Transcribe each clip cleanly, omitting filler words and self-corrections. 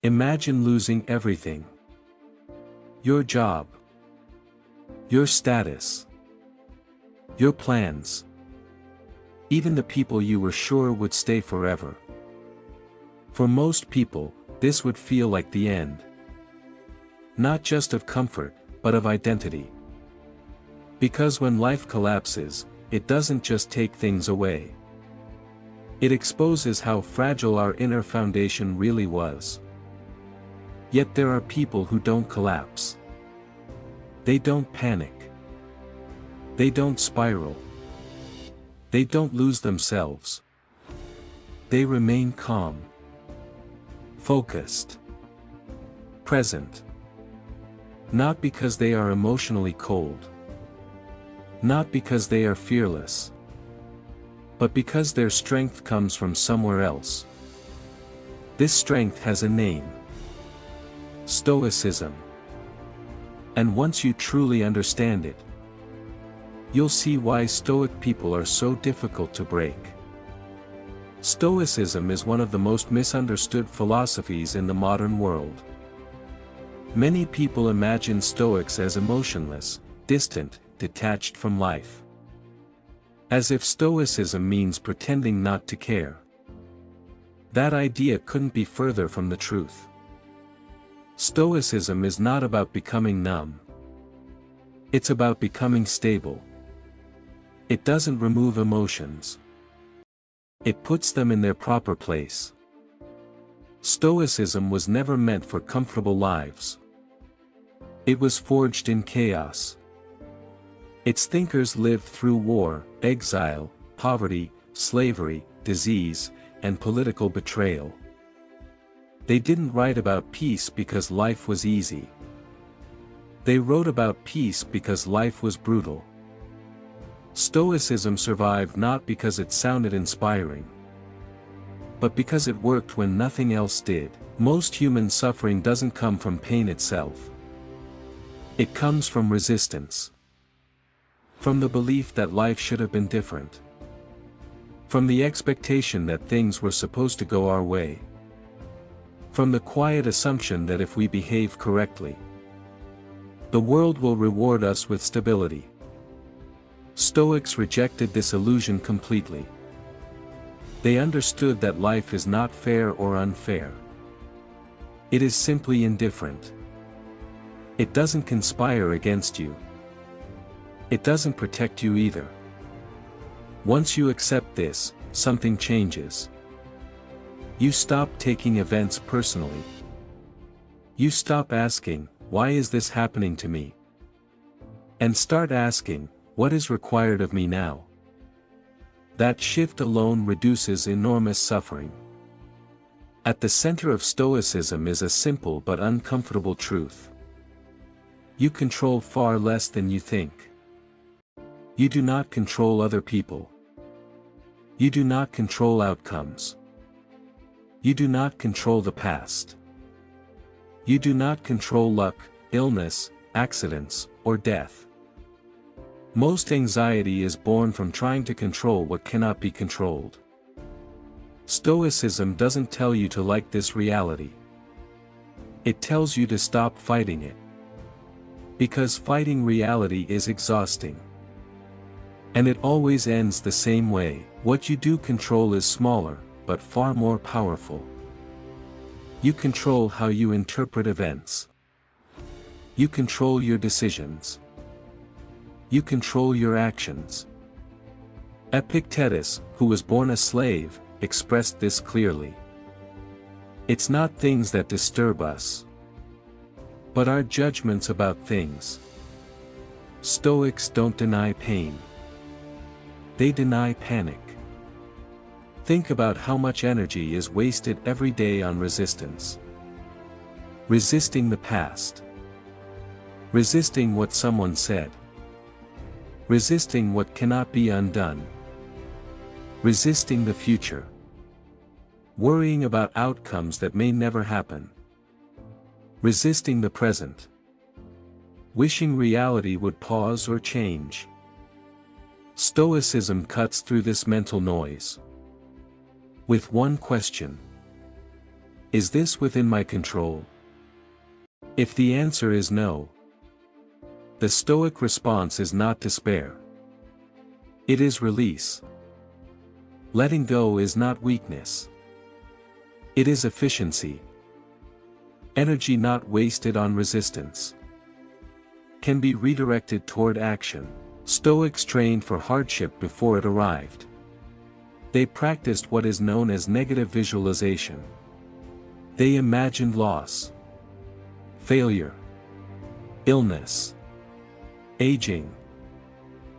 Imagine losing everything. Your job. Your status. Your plans. Even the people you were sure would stay forever. For most people, this would feel like the end. Not just of comfort, but of identity. Because when life collapses, it doesn't just take things away. It exposes how fragile our inner foundation really was. Yet there are people who don't collapse. They don't panic. They don't spiral. They don't lose themselves. They remain calm. Focused. Present. Not because they are emotionally cold. Not because they are fearless. But because their strength comes from somewhere else. This strength has a name. Stoicism. And once you truly understand it, you'll see why Stoic people are so difficult to break. Stoicism is one of the most misunderstood philosophies in the modern world. Many people imagine Stoics as emotionless, distant, detached from life. As if Stoicism means pretending not to care. That idea couldn't be further from the truth. Stoicism is not about becoming numb. It's about becoming stable. It doesn't remove emotions. It puts them in their proper place. Stoicism was never meant for comfortable lives. It was forged in chaos. Its thinkers lived through war, exile, poverty, slavery, disease, and political betrayal. They didn't write about peace because life was easy. They wrote about peace because life was brutal. Stoicism survived not because it sounded inspiring, but because it worked when nothing else did. Most human suffering doesn't come from pain itself. It comes from resistance. From the belief that life should have been different. From the expectation that things were supposed to go our way. From the quiet assumption that if we behave correctly, the world will reward us with stability. Stoics rejected this illusion completely. They understood that life is not fair or unfair. It is simply indifferent. It doesn't conspire against you. It doesn't protect you either. Once you accept this, something changes. You stop taking events personally. You stop asking, "Why is this happening to me?" And start asking, "What is required of me now?" That shift alone reduces enormous suffering. At the center of Stoicism is a simple but uncomfortable truth. You control far less than you think. You do not control other people. You do not control outcomes. You do not control the past. You do not control luck, illness, accidents, or death. Most anxiety is born from trying to control what cannot be controlled. Stoicism doesn't tell you to like this reality. It tells you to stop fighting it. Because fighting reality is exhausting. And it always ends the same way. What you do control is smaller, but far more powerful. You control how you interpret events. You control your decisions. You control your actions. Epictetus, who was born a slave, expressed this clearly. It's not things that disturb us, but our judgments about things. Stoics don't deny pain. They deny panic. Think about how much energy is wasted every day on resistance. Resisting the past. Resisting what someone said. Resisting what cannot be undone. Resisting the future. Worrying about outcomes that may never happen. Resisting the present. Wishing reality would pause or change. Stoicism cuts through this mental noise with one question. Is this within my control? If the answer is no, the Stoic response is not despair. It is release. Letting go is not weakness. It is efficiency. Energy not wasted on resistance can be redirected toward action. Stoics trained for hardship before it arrived. They practiced what is known as negative visualization. They imagined loss, failure, illness, aging,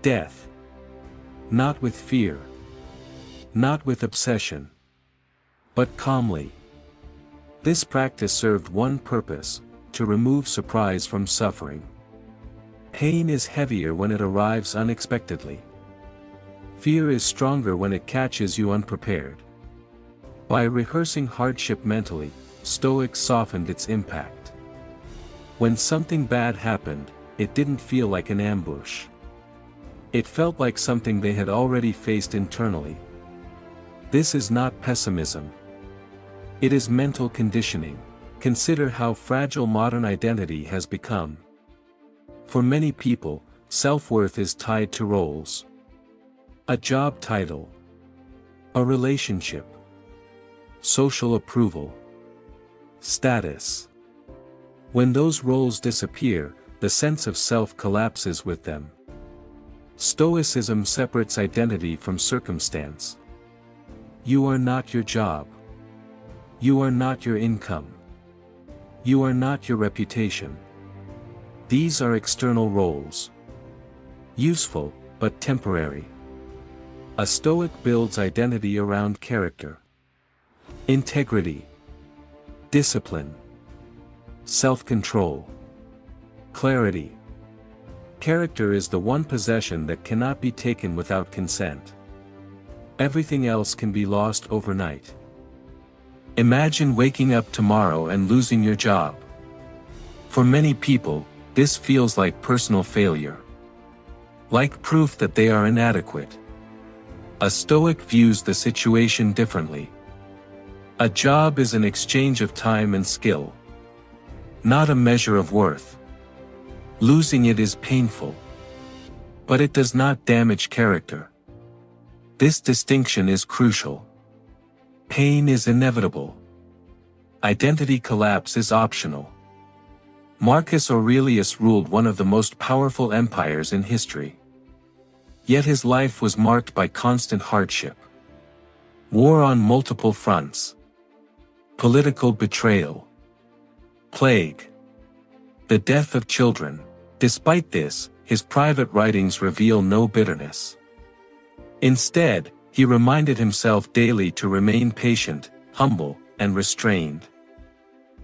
death. Not with fear, not with obsession, but calmly. This practice served one purpose: to remove surprise from suffering. Pain is heavier when it arrives unexpectedly. Fear is stronger when it catches you unprepared. By rehearsing hardship mentally, Stoics softened its impact. When something bad happened, it didn't feel like an ambush. It felt like something they had already faced internally. This is not pessimism. It is mental conditioning. Consider how fragile modern identity has become. For many people, self-worth is tied to roles. A job title, a relationship, social approval, status. When those roles disappear, the sense of self collapses with them. Stoicism separates identity from circumstance. You are not your job. You are not your income. You are not your reputation. These are external roles. Useful, but temporary. A Stoic builds identity around character, integrity, discipline, self-control, clarity. Character is the one possession that cannot be taken without consent. Everything else can be lost overnight. Imagine waking up tomorrow and losing your job. For many people, this feels like personal failure. Like proof that they are inadequate. A Stoic views the situation differently. A job is an exchange of time and skill, not a measure of worth. Losing it is painful, but it does not damage character. This distinction is crucial. Pain is inevitable. Identity collapse is optional. Marcus Aurelius ruled one of the most powerful empires in history. Yet his life was marked by constant hardship. War on multiple fronts. Political betrayal. Plague. The death of children. Despite this, his private writings reveal no bitterness. Instead, he reminded himself daily to remain patient, humble, and restrained.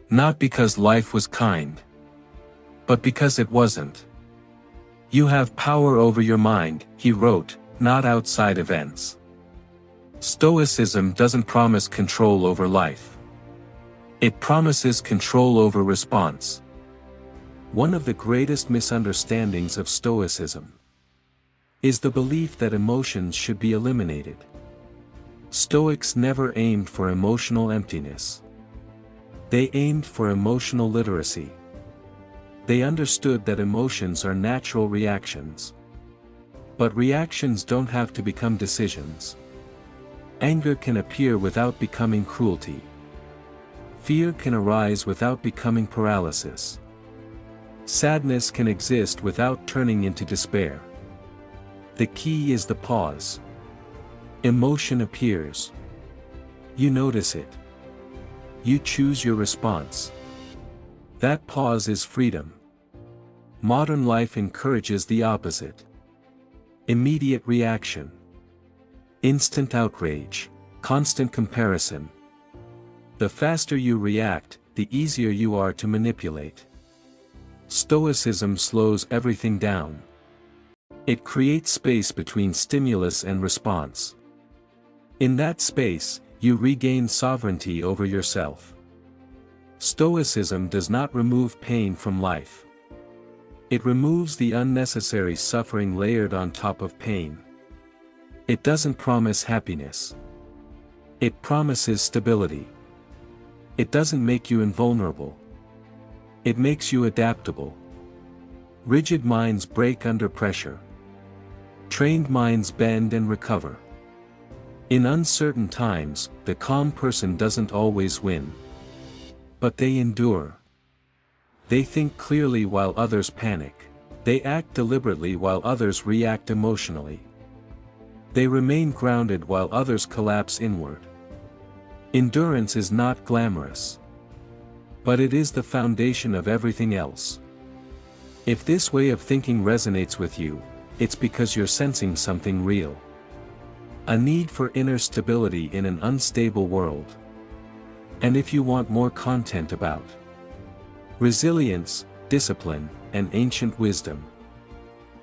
Not because life was kind, but because it wasn't. You have power over your mind, he wrote, not outside events. Stoicism doesn't promise control over life. It promises control over response. One of the greatest misunderstandings of Stoicism is the belief that emotions should be eliminated. Stoics never aimed for emotional emptiness. They aimed for emotional literacy. They understood that emotions are natural reactions. But reactions don't have to become decisions. Anger can appear without becoming cruelty. Fear can arise without becoming paralysis. Sadness can exist without turning into despair. The key is the pause. Emotion appears. You notice it. You choose your response. That pause is freedom. Modern life encourages the opposite. Immediate reaction. Instant outrage. Constant comparison. The faster you react, the easier you are to manipulate. Stoicism slows everything down. It creates space between stimulus and response. In that space, you regain sovereignty over yourself. Stoicism does not remove pain from life. It removes the unnecessary suffering layered on top of pain. It doesn't promise happiness. It promises stability. It doesn't make you invulnerable. It makes you adaptable. Rigid minds break under pressure. Trained minds bend and recover. In uncertain times, the calm person doesn't always win. But they endure. They think clearly while others panic. They act deliberately while others react emotionally. They remain grounded while others collapse inward. Endurance is not glamorous. But it is the foundation of everything else. If this way of thinking resonates with you, it's because you're sensing something real. A need for inner stability in an unstable world. And if you want more content about resilience, discipline, and ancient wisdom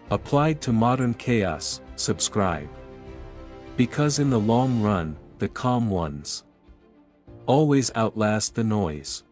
applied to modern chaos, subscribe. Because in the long run, the calm ones always outlast the noise.